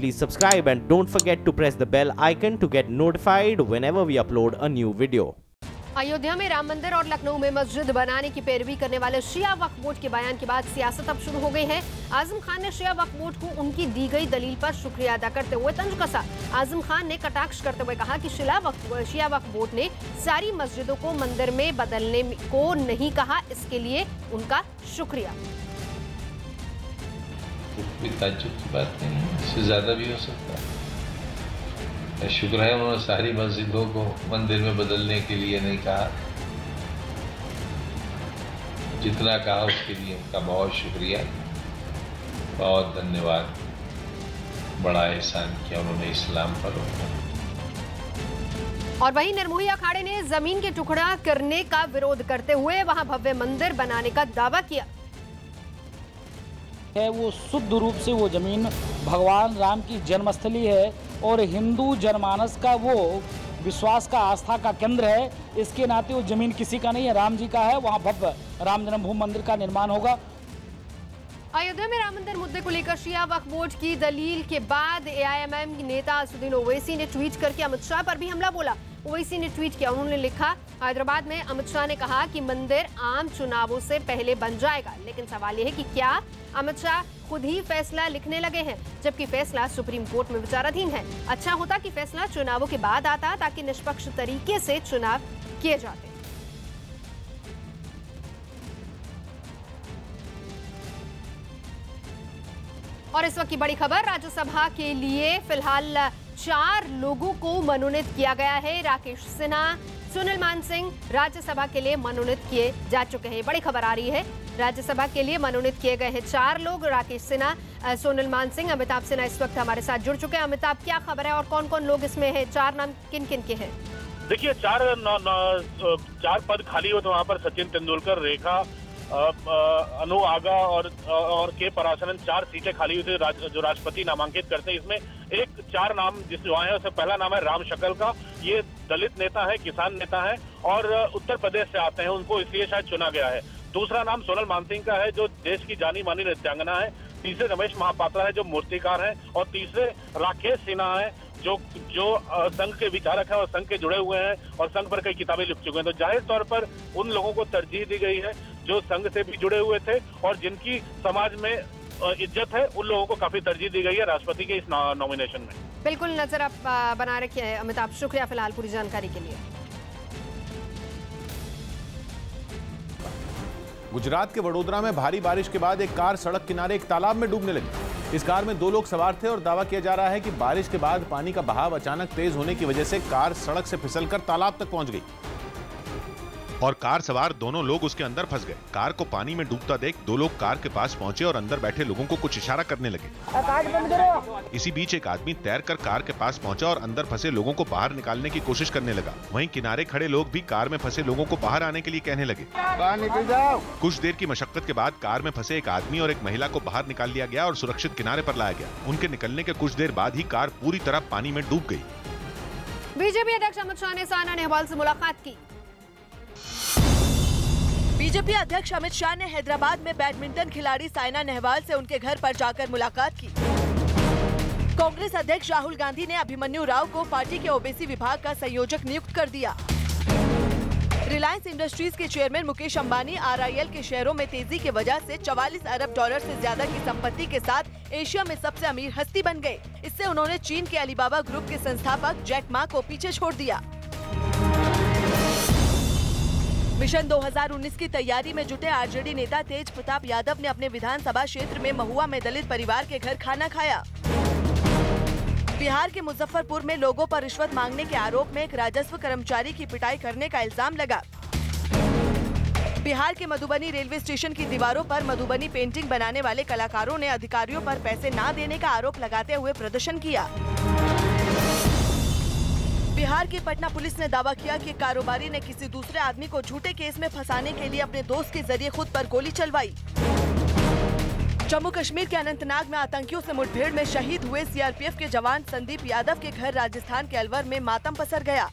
please subscribe and don't forget to press the bell icon to get notified whenever we upload a new video. Ayodhya में राम मंदिर और लखनऊ में मस्जिद बनाने की पैरवी करने वाले शिया वक्फ बोर्ड के बयान के बाद सियासत अब शुरू हो गई है। आजम खान ने शिया वक्फ बोर्ड को उनकी दी गई दलील पर शुक्रिया अदा करते हुए तंज कसा। आजम खान ने कटाक्ष करते हुए कहा कि शिया वक्फ बोर्ड ने सारी मस्जिदों को मंदिर में बदलने को नहीं कहा, इसके लिए उनका शुक्रिया। कोई ताज्जुब की बात नहीं है, इससे ज्यादा भी हो सकता है। शुक्र है उन्होंने सारी मस्जिदों को मंदिर में बदलने के लिए नहीं कहा, जितना कहा उसके लिए उनका बहुत शुक्रिया, बहुत धन्यवाद। बड़ा एहसान किया उन्होंने इस्लाम पर। और वहीं निर्मोही अखाड़े ने जमीन के टुकड़ा करने का विरोध करते हुए वहां भव्य मंदिर बनाने का दावा किया है। वो शुद्ध रूप से वो जमीन भगवान राम की जन्मस्थली है और हिंदू जनमानस का वो विश्वास का, आस्था का केंद्र है। इसके नाते वो जमीन किसी का नहीं है, राम जी का है। वहाँ भव्य राम जन्मभूमि मंदिर का निर्माण होगा। अयोध्या में राम मंदिर मुद्दे को लेकर शिया वक्फ बोर्ड की दलील के बाद एआईएमएम नेता असदुद्दीन ओवैसी ने ट्वीट करके अमित शाह पर भी हमला बोला। ओवैसी ने ट्वीट किया, उन्होंने लिखा, हैदराबाद में अमित शाह ने कहा कि मंदिर आम चुनावों से पहले बन जाएगा, लेकिन सवाल यह है कि क्या अमित शाह खुद ही फैसला लिखने लगे हैं, जबकि फैसला सुप्रीम कोर्ट में विचाराधीन है। अच्छा होता कि फैसला चुनावों के बाद आता, ताकि निष्पक्ष तरीके से चुनाव किए जाते। और इस वक्त की बड़ी खबर, राज्यसभा के लिए फिलहाल 4 लोगों को मनोनीत किया गया है। राकेश सिन्हा, सोनल मानसिंह राज्यसभा के लिए मनोनीत किए जा चुके हैं। बड़ी खबर आ रही है, राज्यसभा के लिए मनोनीत किए गए हैं 4 लोग, राकेश सिन्हा, सोनल मानसिंह, अमिताभ सिन्हा इस वक्त हमारे साथ जुड़ चुके हैं। अमिताभ, क्या खबर है और कौन कौन लोग इसमें हैं? 4 नाम किन किन के हैं? देखिए, 4 पद खाली हो तो वहाँ पर सचिन तेंदुलकर, रेखा, अनु आगा और के पराशरन 4 सीटें खाली हुई थी जो राष्ट्रपति नामांकित करते हैं। इसमें 4 नाम जो आए हैं, उसमें पहला नाम है राम शकल का। ये दलित नेता है, किसान नेता है और उत्तर प्रदेश से आते हैं, उनको इसलिए शायद चुना गया है। दूसरा नाम सोनल मानसिंह का है, जो देश की जानी मानी नृत्यांगना है। तीसरे रमेश महापात्रा है, जो मूर्तिकार हैं। और तीसरे राकेश सिन्हा है, जो संघ के विचारक है और संघ के जुड़े हुए हैं और संघ पर कई किताबें लिख चुके हैं। तो जाहिर तौर पर उन लोगों को तरजीह दी गई है जो संघ से भी जुड़े हुए थे और जिनकी समाज में इज्जत है, उन लोगों को काफी तरजीह दी गई है राष्ट्रपति के इस नॉमिनेशन में। बिल्कुल, नजर आप बना रखी है अमिताभ, शुक्रिया फिलहाल पूरी जानकारी के लिए। गुजरात के वडोदरा में भारी बारिश के बाद एक कार सड़क किनारे एक तालाब में डूबने लगी। इस कार में 2 लोग सवार थे और दावा किया जा रहा है कि बारिश के बाद पानी का बहाव अचानक तेज होने की वजह से कार सड़क से फिसलकर तालाब तक पहुंच गई और कार सवार दोनों लोग उसके अंदर फंस गए। कार को पानी में डूबता देख 2 लोग कार के पास पहुंचे और अंदर बैठे लोगों को कुछ इशारा करने लगे। इसी बीच एक आदमी तैरकर कार के पास पहुंचा और अंदर फंसे लोगों को बाहर निकालने की कोशिश करने लगा। वहीं किनारे खड़े लोग भी कार में फंसे लोगों को बाहर आने के लिए कहने लगे। बाहर निकल जाओ। कुछ देर की मशक्कत के बाद कार में फंसे एक आदमी और एक महिला को बाहर निकाल लिया गया और सुरक्षित किनारे पर लाया गया। उनके निकलने के कुछ देर बाद ही कार पूरी तरह पानी में डूब गई। बीजेपी अध्यक्ष अमित शाह ने सायना नेहवाल से मुलाकात की। बीजेपी अध्यक्ष अमित शाह ने हैदराबाद में बैडमिंटन खिलाड़ी सायना नेहवाल से उनके घर पर जाकर मुलाकात की। कांग्रेस अध्यक्ष राहुल गांधी ने अभिमन्यु राव को पार्टी के ओबीसी विभाग का संयोजक नियुक्त कर दिया। रिलायंस इंडस्ट्रीज के चेयरमैन मुकेश अंबानी आरआईएल के शेयरों में तेजी की वजह से 44 अरब डॉलर से ज्यादा की संपत्ति के साथ एशिया में सबसे अमीर हस्ती बन गए। इससे उन्होंने चीन के अलीबाबा ग्रुप के संस्थापक जैक मा को पीछे छोड़ दिया। मिशन 2019 की तैयारी में जुटे आरजेडी नेता तेज प्रताप यादव ने अपने विधानसभा क्षेत्र में महुआ में दलित परिवार के घर खाना खाया। बिहार के मुजफ्फरपुर में लोगों पर रिश्वत मांगने के आरोप में एक राजस्व कर्मचारी की पिटाई करने का इल्जाम लगा। बिहार के मधुबनी रेलवे स्टेशन की दीवारों पर मधुबनी पेंटिंग बनाने वाले कलाकारों ने अधिकारियों पर पैसे न देने का आरोप लगाते हुए प्रदर्शन किया। बिहार की पटना पुलिस ने दावा किया कि कारोबारी ने किसी दूसरे आदमी को झूठे केस में फंसाने के लिए अपने दोस्त के जरिए खुद पर गोली चलवाई। जम्मू कश्मीर के अनंतनाग में आतंकियों से मुठभेड़ में शहीद हुए सीआरपीएफ के जवान संदीप यादव के घर राजस्थान के अलवर में मातम पसर गया।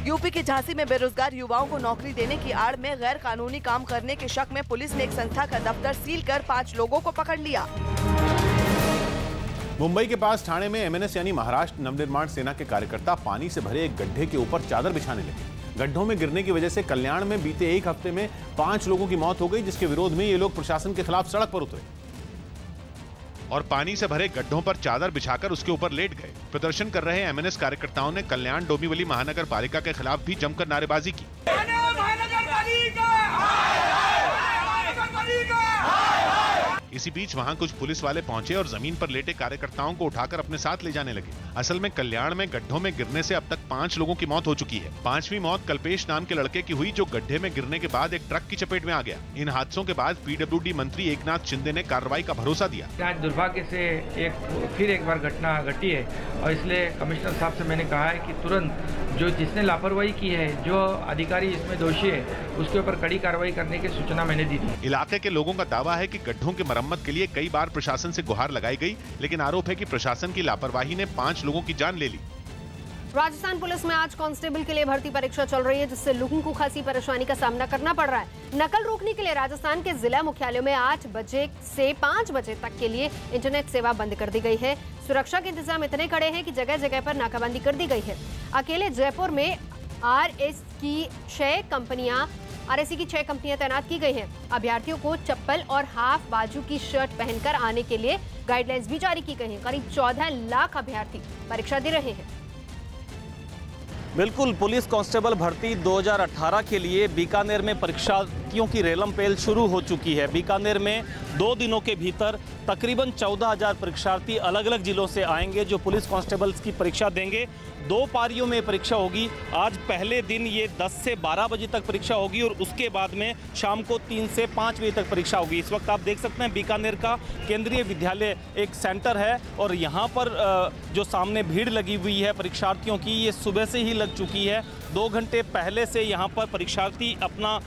यूपी के झांसी में बेरोजगार युवाओं को नौकरी देने की आड़ में गैर कानूनी काम करने के शक में पुलिस ने एक संस्था का दफ्तर सील कर 5 लोगों को पकड़ लिया। मुंबई के पास ठाणे में एमएनएस यानी महाराष्ट्र नवनिर्माण सेना के कार्यकर्ता पानी से भरे एक गड्ढे के ऊपर चादर बिछाने लगे। गड्ढों में गिरने की वजह से कल्याण में बीते एक हफ्ते में 5 लोगों की मौत हो गई, जिसके विरोध में ये लोग प्रशासन के खिलाफ सड़क पर उतरे और पानी से भरे गड्ढों पर चादर बिछाकर उसके ऊपर लेट गए। प्रदर्शन कर रहे एमएनएस कार्यकर्ताओं ने कल्याण डोंबिवली महानगर पालिका के खिलाफ भी जमकर नारेबाजी की। इसी बीच वहां कुछ पुलिस वाले पहुंचे और जमीन पर लेटे कार्यकर्ताओं को उठाकर अपने साथ ले जाने लगे। असल में कल्याण में गड्ढों में गिरने से अब तक 5 लोगों की मौत हो चुकी है। 5वीं मौत कल्पेश नाम के लड़के की हुई, जो गड्ढे में गिरने के बाद एक ट्रक की चपेट में आ गया। इन हादसों के बाद पीडब्ल्यूडी मंत्री एकनाथ शिंदे ने कार्रवाई का भरोसा दिया। आज दुर्भाग्य से फिर एक बार घटना घटी है और इसलिए कमिश्नर साहब से मैंने कहा है कि तुरंत जिसने लापरवाही की है, जो अधिकारी इसमें दोषी है, उसके ऊपर कड़ी कार्रवाई करने की सूचना मैंने दी थी। इलाके के लोगों का दावा है कि गड्ढों की मरम्मत के लिए कई बार प्रशासन से गुहार लगाई गई, लेकिन आरोप है कि प्रशासन की लापरवाही ने 5 लोगों की जान ले ली। राजस्थान पुलिस में आज कांस्टेबल के लिए भर्ती परीक्षा चल रही है, जिससे लोगों को खासी परेशानी का सामना करना पड़ रहा है। नकल रोकने के लिए राजस्थान के जिला मुख्यालयों में 8 बजे से 5 बजे तक के लिए इंटरनेट सेवा बंद कर दी गई है। सुरक्षा के इंतजाम इतने कड़े हैं कि जगह जगह पर नाकाबंदी कर दी गई है। अकेले जयपुर में आरएससी की 6 कंपनियां तैनात की गई हैं। अभ्यर्थियों को चप्पल और हाफ बाजू की शर्ट पहनकर आने के लिए गाइडलाइंस भी जारी की गई हैं। करीब 14 लाख अभ्यर्थी परीक्षा दे रहे हैं। बिल्कुल, पुलिस कांस्टेबल भर्ती 2018 के लिए बीकानेर में परीक्षार्थियों की रेलम पेल शुरू हो चुकी है। बीकानेर में 2 दिनों के भीतर तकरीबन 14,000 परीक्षार्थी अलग अलग जिलों से आएंगे, जो पुलिस कांस्टेबल्स की परीक्षा देंगे। 2 पारियों में परीक्षा होगी। आज पहले दिन ये 10 से 12 बजे तक परीक्षा होगी और उसके बाद में शाम को 3 से 5 बजे तक परीक्षा होगी। इस वक्त आप देख सकते हैं बीकानेर का केंद्रीय विद्यालय एक सेंटर है और यहाँ पर जो सामने भीड़ लगी हुई है परीक्षार्थियों की, ये सुबह से ही लग चुकी है। 2 घंटे पहले से यहाँ पर परीक्षार्थी अपना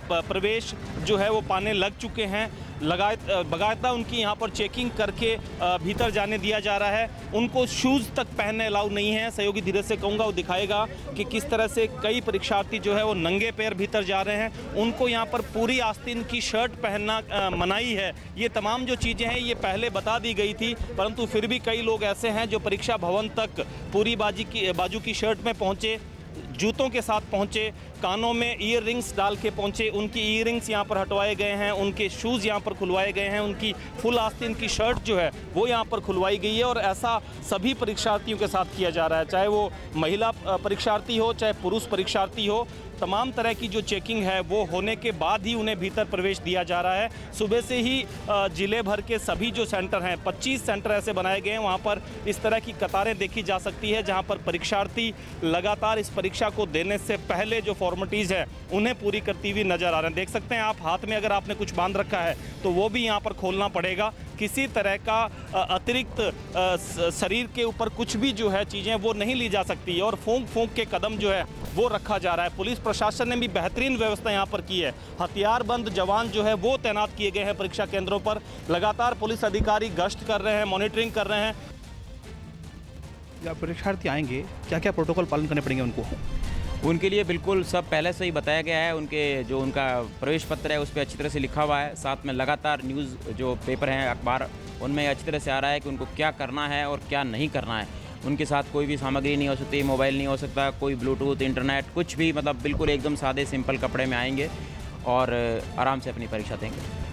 प्रवेश जो है वो पाने लग चुके हैं। बगायता उनकी यहाँ पर चेकिंग करके भीतर जाने दिया जा रहा है। उनको शूज़ तक पहनने अलाउ नहीं है। सहयोगी धीरज से कहूँगा, वो दिखाएगा कि किस तरह से कई परीक्षार्थी जो है वो नंगे पैर भीतर जा रहे हैं। उनको यहाँ पर पूरी आस्तीन की शर्ट पहनना मनाही है। ये तमाम जो चीज़ें हैं ये पहले बता दी गई थी, परंतु फिर भी कई लोग ऐसे हैं जो परीक्षा भवन तक पूरी बाजू की शर्ट में पहुँचे, जूतों के साथ पहुंचे, कानों में ईयर रिंग्स डाल के पहुंचे। उनकी ईयर रिंग्स यहाँ पर हटवाए गए हैं, उनके शूज़ यहाँ पर खुलवाए गए हैं, उनकी फुल आस्तीन की शर्ट जो है वो यहाँ पर खुलवाई गई है। और ऐसा सभी परीक्षार्थियों के साथ किया जा रहा है, चाहे वो महिला परीक्षार्थी हो, चाहे पुरुष परीक्षार्थी हो। तमाम तरह की जो चेकिंग है वो होने के बाद ही उन्हें भीतर प्रवेश दिया जा रहा है। सुबह से ही जिले भर के सभी जो सेंटर हैं, 25 सेंटर ऐसे बनाए गए हैं, वहाँ पर इस तरह की कतारें देखी जा सकती है, जहाँ पर परीक्षार्थी लगातार इस परीक्षा को देने से पहले जो फॉर्मेलिटीज़ है उन्हें पूरी करती हुई नजर आ रहे हैं। देख सकते हैं आप, हाथ में अगर आपने कुछ बांध रखा है तो वो भी यहाँ पर खोलना पड़ेगा। किसी तरह का अतिरिक्त शरीर के ऊपर कुछ भी जो है चीज़ें वो नहीं ली जा सकती और फूंक के कदम जो है वो रखा जा रहा है। पुलिस प्रशासन ने भी बेहतरीन व्यवस्था यहाँ पर की है। हथियारबंद जवान जो है वो तैनात किए गए हैं परीक्षा केंद्रों पर। लगातार पुलिस अधिकारी गश्त कर रहे हैं, मॉनिटरिंग कर रहे हैं। जब परीक्षार्थी आएंगे क्या क्या प्रोटोकॉल पालन करने पड़ेंगे उनके लिए? बिल्कुल सब पहले से ही बताया गया है। उनके जो उनका प्रवेश पत्र है उस पर अच्छी तरह से लिखा हुआ है। साथ में लगातार न्यूज़ जो पेपर हैं, अखबार, उनमें अच्छी तरह से आ रहा है कि उनको क्या करना है और क्या नहीं करना है। उनके साथ कोई भी सामग्री नहीं हो सकती, मोबाइल नहीं हो सकता, कोई ब्लूटूथ, इंटरनेट, कुछ भी, मतलब बिल्कुल एकदम सादे सिंपल कपड़े में आएंगे और आराम से अपनी परीक्षा देंगे।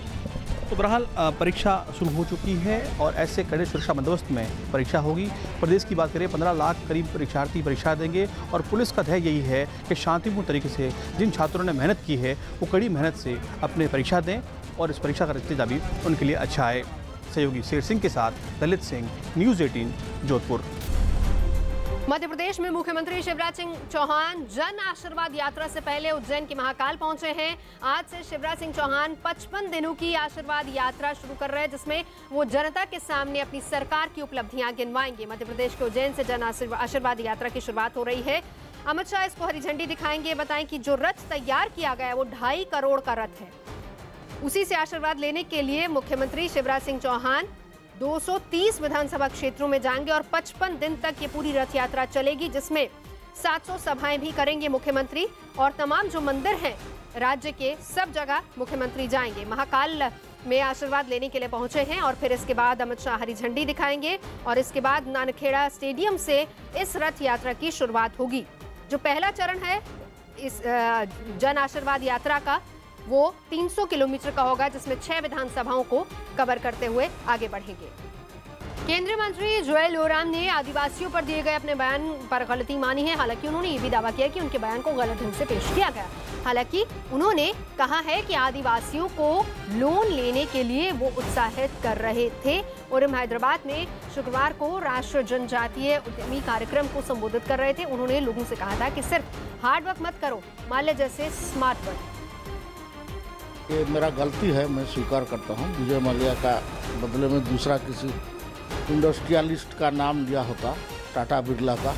तो बहरहाल परीक्षा शुरू हो चुकी है और ऐसे कड़े सुरक्षा बंदोबस्त में परीक्षा होगी। प्रदेश की बात करें, 15 लाख करीब परीक्षार्थी परीक्षा देंगे और पुलिस का ध्येय यही है कि शांतिपूर्ण तरीके से जिन छात्रों ने मेहनत की है वो कड़ी मेहनत से अपने परीक्षा दें और इस परीक्षा का नतीजा भी उनके लिए अच्छा आए। सहयोगी शेर सिंह के साथ ललित सिंह, न्यूज़ 18 जोधपुर। मध्य प्रदेश में मुख्यमंत्री शिवराज सिंह चौहान जन आशीर्वाद यात्रा से पहले उज्जैन के महाकाल पहुंचे हैं। आज से शिवराज सिंह चौहान 55 दिनों की आशीर्वाद यात्रा शुरू कर रहे हैं, जिसमें वो जनता के सामने अपनी सरकार की उपलब्धियां गिनवाएंगे। मध्य प्रदेश के उज्जैन से जन आशीर्वाद यात्रा की शुरुआत हो रही है। अमित शाह इसको हरी झंडी दिखाएंगे। बताएं कि जो रथ तैयार किया गया है वो 2.5 करोड़ का रथ है। उसी से आशीर्वाद लेने के लिए मुख्यमंत्री शिवराज सिंह चौहान 230 विधानसभा क्षेत्रों में जाएंगे और 55 दिन तक ये पूरी रथ यात्रा चलेगी, जिसमें 700 सभाएं भी करेंगे मुख्यमंत्री और तमाम जो मंदिर हैं राज्य के सब जगह मुख्यमंत्री जाएंगे। महाकाल में आशीर्वाद लेने के लिए पहुंचे हैं और फिर इसके बाद अमित शाह हरी झंडी दिखाएंगे और इसके बाद नानखेड़ा स्टेडियम से इस रथ यात्रा की शुरुआत होगी। जो पहला चरण है इस जन आशीर्वाद यात्रा का वो 300 किलोमीटर का होगा, जिसमें 6 विधानसभाओं को कवर करते हुए आगे बढ़ेंगे। केंद्रीय मंत्री जुएल ओराम ने आदिवासियों पर दिए गए अपने बयान पर गलती मानी है। हालांकि उन्होंने ये भी दावा किया कि उनके बयान को गलत ढंग से पेश किया गया। हालांकि उन्होंने कहा है कि आदिवासियों को लोन लेने के लिए वो उत्साहित कर रहे थे। ओराम हैदराबाद में शुक्रवार को राष्ट्रीय जनजातीय उद्यमी कार्यक्रम को संबोधित कर रहे थे। उन्होंने लोगों से कहा था कि सिर्फ हार्ड वर्क मत करो, माल्या जैसे स्मार्ट वर्क। ये मेरा गलती है, मैं स्वीकार करता हूँ। विजय माल्या का बदले में दूसरा किसी इंडस्ट्रियलिस्ट का नाम लिया होता, टाटा बिरला का,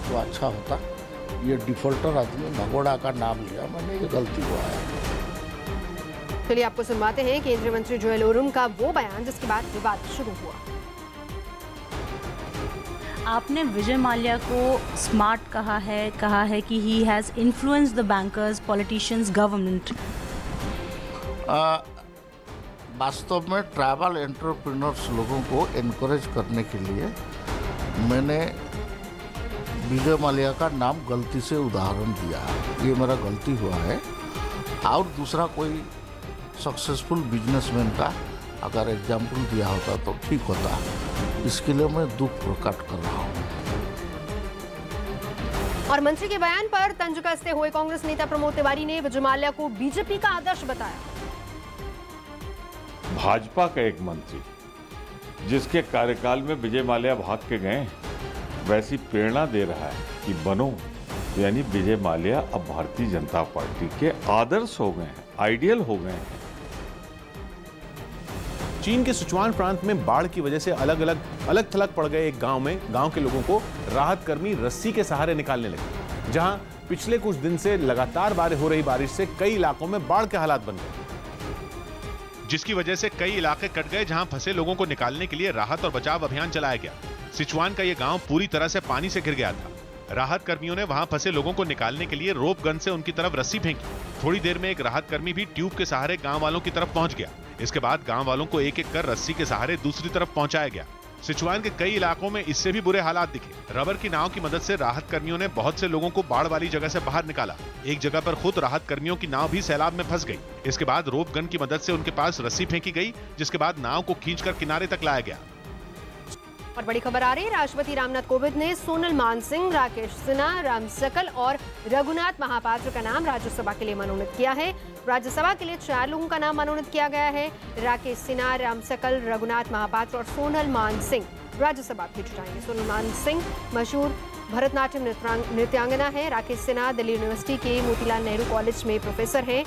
तो अच्छा होता। ये डिफॉल्टर आदमी भगोड़ा का नाम लिया, मैंने ये गलती हुआ है। चलिए आपको सुनवाते हैं केंद्रीय मंत्री जुएल ओराम का वो बयान जिसके बाद विवाद शुरू हुआ। आपने विजय माल्या को स्मार्ट कहा है कि he has influenced the bankers, politicians, government. वास्तव में ट्रैवल एंटरप्रेन्योर्स लोगों को एनकरेज करने के लिए मैंने विजय माल्या का नाम गलती से उदाहरण दिया। ये मेरा गलती हुआ है। और दूसरा कोई सक्सेसफुल बिजनेसमैन का अगर एग्जाम्पल दिया होता तो ठीक होता। इसके लिए मैं दुख प्रकट कर रहा हूँ। और मंत्री के बयान पर तंज कसते हुए कांग्रेस नेता प्रमोद तिवारी ने विजय माल्या को बीजेपी का आदर्श बताया। भाजपा का एक मंत्री जिसके कार्यकाल में विजय माल्या भाग के गए, वैसी प्रेरणा दे रहा है कि बनो, यानी विजय माल्या अब भारतीय जनता पार्टी के आदर्श हो गए हैं, आइडियल हो गए हैं। चीन के सिचुआन प्रांत में बाढ़ की वजह से अलग थलग पड़ गए एक गांव के लोगों को राहत कर्मी रस्सी के सहारे निकालने लगे, जहां पिछले कुछ दिन से लगातार हो रही बारिश से कई इलाकों में बाढ़ के हालात बन गए, जिसकी वजह से कई इलाके कट गए, जहां फंसे लोगों को निकालने के लिए राहत और बचाव अभियान चलाया गया। सिचुआन का यह गांव पूरी तरह से पानी से घिर गया था। राहत कर्मियों ने वहां फंसे लोगों को निकालने के लिए रोप गन से उनकी तरफ रस्सी फेंकी। थोड़ी देर में एक राहत कर्मी भी ट्यूब के सहारे गांव वालों की तरफ पहुंच गया। इसके बाद गांव वालों को एक एक कर रस्सी के सहारे दूसरी तरफ पहुंचाया गया। सिचुआन के कई इलाकों में इससे भी बुरे हालात दिखे। रबर की नाव की मदद से राहत कर्मियों ने बहुत से लोगों को बाढ़ वाली जगह से बाहर निकाला। एक जगह पर खुद राहत कर्मियों की नाव भी सैलाब में फंस गई। इसके बाद रोप गन की मदद से उनके पास रस्सी फेंकी गई, जिसके बाद नाव को खींचकर किनारे तक लाया गया। और बड़ी खबर आ रही है, राष्ट्रपति रामनाथ कोविंद ने सोनल मानसिंह, राकेश सिन्हा, राम सकल और रघुनाथ महापात्र का नाम राज्यसभा के लिए मनोनीत किया है। राज्यसभा के लिए 4 लोगों का नाम मनोनीत किया गया है। राकेश सिन्हा, राम सकल, रघुनाथ महापात्र और सोनल मानसिंह राज्यसभा भेजे जाएंगे। सोनल मानसिंह मशहूर भरतनाट्यम नृत्यांगना है। राकेश सिन्हा दिल्ली यूनिवर्सिटी के मोतीलाल नेहरू कॉलेज में प्रोफेसर हैं,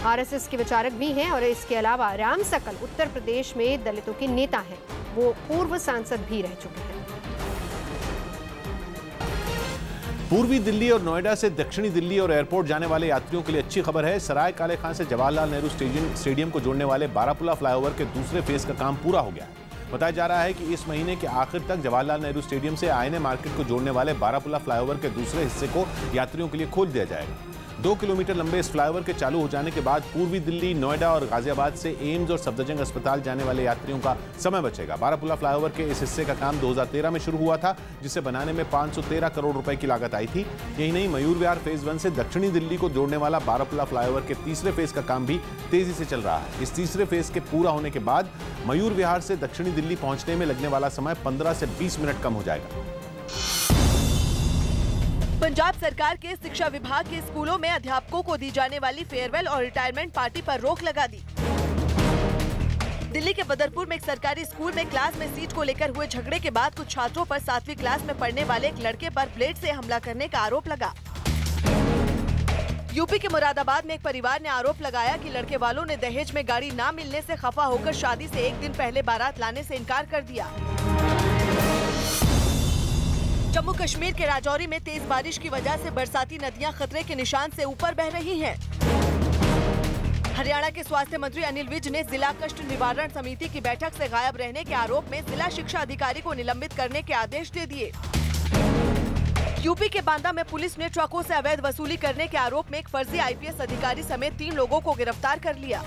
आरएसएस के विचारक भी हैं। और इसके अलावा राम सकल उत्तर प्रदेश में दलितों के नेता हैं, वो पूर्व सांसद भी रह चुके हैं। पूर्वी दिल्ली और नोएडा से दक्षिणी दिल्ली और एयरपोर्ट जाने वाले यात्रियों के लिए अच्छी खबर है। सराय काले खान से जवाहरलाल नेहरू स्टेडियम को जोड़ने वाले बारापुला फ्लाईओवर के दूसरे फेज का काम पूरा हो गया है। बताया जा रहा है कि इस महीने के आखिर तक जवाहरलाल नेहरू स्टेडियम से आईएनए मार्केट को जोड़ने वाले बारापुला फ्लाईओवर के दूसरे हिस्से को यात्रियों के लिए खोल दिया जाएगा। 2 किलोमीटर लंबे इस फ्लाईओवर के चालू हो जाने के बाद पूर्वी दिल्ली, नोएडा और गाजियाबाद से एम्स और सफदरजंग अस्पताल जाने वाले यात्रियों का समय बचेगा। बारापुला फ्लाईओवर के इस हिस्से का काम 2013 में शुरू हुआ था, जिसे बनाने में 513 करोड़ रुपए की लागत आई थी। यही नहीं, मयूर विहार फेज 1 से दक्षिणी दिल्ली को जोड़ने वाला बारापुला फ्लाईओवर के तीसरे फेज का काम भी तेजी से चल रहा है। इस तीसरे फेज के पूरा होने के बाद मयूर विहार से दक्षिणी दिल्ली पहुंचने में लगने वाला समय 15 से 20 मिनट कम हो जाएगा। पंजाब सरकार के शिक्षा विभाग के स्कूलों में अध्यापकों को दी जाने वाली फेयरवेल और रिटायरमेंट पार्टी पर रोक लगा दी। दिल्ली के बदरपुर में एक सरकारी स्कूल में क्लास में सीट को लेकर हुए झगड़े के बाद कुछ छात्रों पर 7वीं क्लास में पढ़ने वाले एक लड़के पर ब्लेड से हमला करने का आरोप लगा। यूपी के मुरादाबाद में एक परिवार ने आरोप लगाया कि लड़के वालों ने दहेज में गाड़ी न मिलने से खफा होकर शादी से एक दिन पहले बारात लाने से इनकार कर दिया। जम्मू कश्मीर के राजौरी में तेज बारिश की वजह से बरसाती नदियां खतरे के निशान से ऊपर बह रही हैं। हरियाणा के स्वास्थ्य मंत्री अनिल विज ने जिला कष्ट निवारण समिति की बैठक से गायब रहने के आरोप में जिला शिक्षा अधिकारी को निलंबित करने के आदेश दे दिए। यूपी के बांदा में पुलिस ने ट्रकों से अवैध वसूली करने के आरोप में एक फर्जी आईपीएस अधिकारी समेत 3 लोगों को गिरफ्तार कर लिया।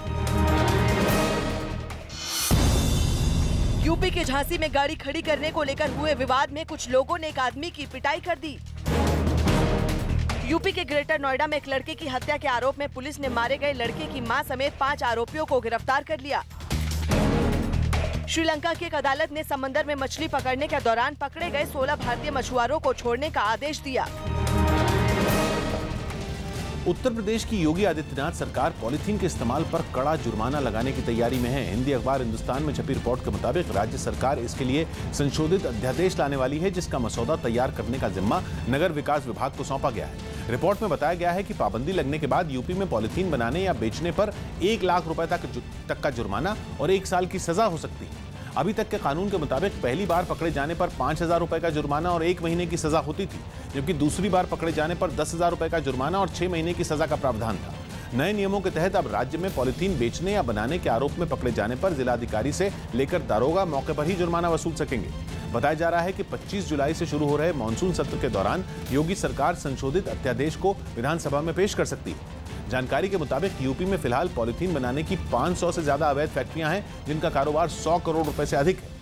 यूपी के झांसी में गाड़ी खड़ी करने को लेकर हुए विवाद में कुछ लोगों ने एक आदमी की पिटाई कर दी। यूपी के ग्रेटर नोएडा में एक लड़के की हत्या के आरोप में पुलिस ने मारे गए लड़के की मां समेत 5 आरोपियों को गिरफ्तार कर लिया। श्रीलंका की एक अदालत ने समंदर में मछली पकड़ने के दौरान पकड़े गए 16 भारतीय मछुआरों को छोड़ने का आदेश दिया। उत्तर प्रदेश की योगी आदित्यनाथ सरकार पॉलीथीन के इस्तेमाल पर कड़ा जुर्माना लगाने की तैयारी में है। हिंदी अखबार हिंदुस्तान में छपी रिपोर्ट के मुताबिक राज्य सरकार इसके लिए संशोधित अध्यादेश लाने वाली है, जिसका मसौदा तैयार करने का जिम्मा नगर विकास विभाग को सौंपा गया है। रिपोर्ट में बताया गया है कि पाबंदी लगने के बाद यूपी में पॉलीथीन बनाने या बेचने पर 1 लाख रुपए तक का जुर्माना और 1 साल की सजा हो सकती है। अभी तक के कानून के मुताबिक पहली बार पकड़े जाने पर 5,000 रुपए का जुर्माना और 1 महीने की सजा होती थी, जबकि दूसरी बार पकड़े जाने पर 10,000 रुपए का जुर्माना और 6 महीने की सजा का प्रावधान था। नए नियमों के तहत अब राज्य में पॉलीथीन बेचने या बनाने के आरोप में पकड़े जाने पर जिलाधिकारी से लेकर दारोगा मौके पर ही जुर्माना वसूल सकेंगे। बताया जा रहा है कि 25 जुलाई से शुरू हो रहे मानसून सत्र के दौरान योगी सरकार संशोधित अध्यादेश को विधानसभा में पेश कर सकती है। जानकारी के मुताबिक यूपी में फिलहाल पॉलीथीन बनाने की 500 से ज्यादा अवैध फैक्ट्रियां हैं, जिनका कारोबार 100 करोड़ रुपए से अधिक है।